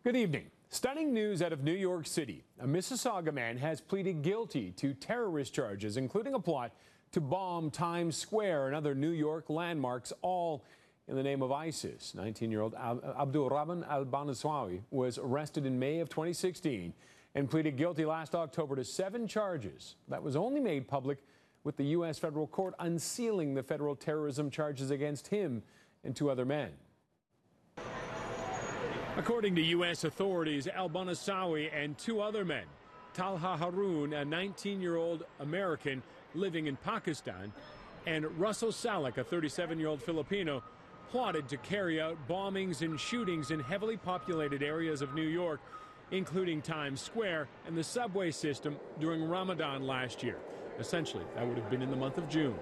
Good evening. Stunning news out of New York City. A Mississauga man has pleaded guilty to terrorist charges, including a plot to bomb Times Square and other New York landmarks, all in the name of ISIS. 19-year-old Abdulrahman El Bahnasawy was arrested in May of 2016 and pleaded guilty last October to 7 charges. That was only made public with the U.S. federal court unsealing the federal terrorism charges against him and 2 other men. According to U.S. authorities, El Bahnasawy and 2 other men, Talha Haroon, a 19-year-old American living in Pakistan, and Russell Salek, a 37-year-old Filipino, plotted to carry out bombings and shootings in heavily populated areas of New York, including Times Square and the subway system during Ramadan last year. Essentially, that would have been in the month of June.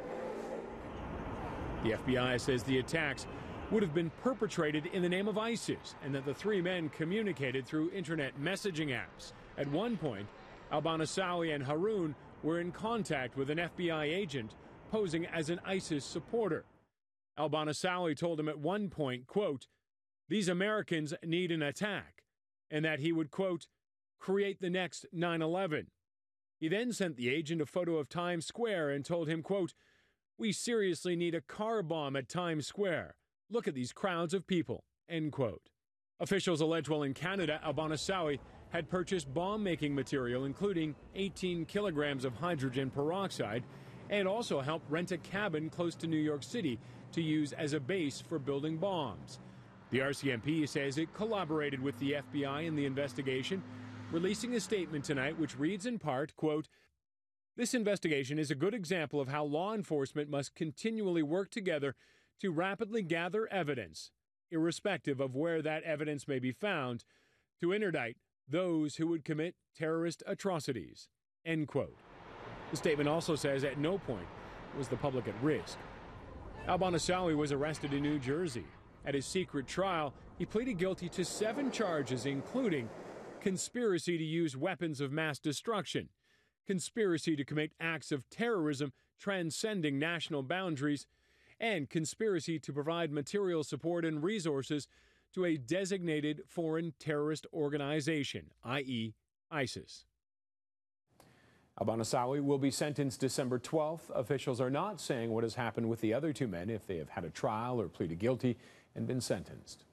The FBI says the attacks would have been perpetrated in the name of ISIS and that the 3 men communicated through internet messaging apps. At one point, El Bahnasawy and Haroon were in contact with an FBI agent posing as an ISIS supporter. El Bahnasawy told him at one point, quote, "These Americans need an attack," and that he would, quote, "create the next 9/11. He then sent the agent a photo of Times Square and told him, quote, "We seriously need a car bomb at Times Square. Look at these crowds of people," end quote. Officials allege while in Canada, El Bahnasawy had purchased bomb-making material, including 18 kilograms of hydrogen peroxide, and also helped rent a cabin close to New York City to use as a base for building bombs. The RCMP says it collaborated with the FBI in the investigation, releasing a statement tonight which reads in part, quote, "This investigation is a good example of how law enforcement must continually work together to rapidly gather evidence, irrespective of where that evidence may be found, to interdict those who would commit terrorist atrocities," end quote. The statement also says at no point was the public at risk. El Bahnasawy was arrested in New Jersey. At his secret trial, he pleaded guilty to 7 charges, including conspiracy to use weapons of mass destruction, conspiracy to commit acts of terrorism transcending national boundaries, and conspiracy to provide material support and resources to a designated foreign terrorist organization, i.e. ISIS. El Bahnasawy will be sentenced December 12th. Officials are not saying what has happened with the other 2 men, if they have had a trial or pleaded guilty and been sentenced.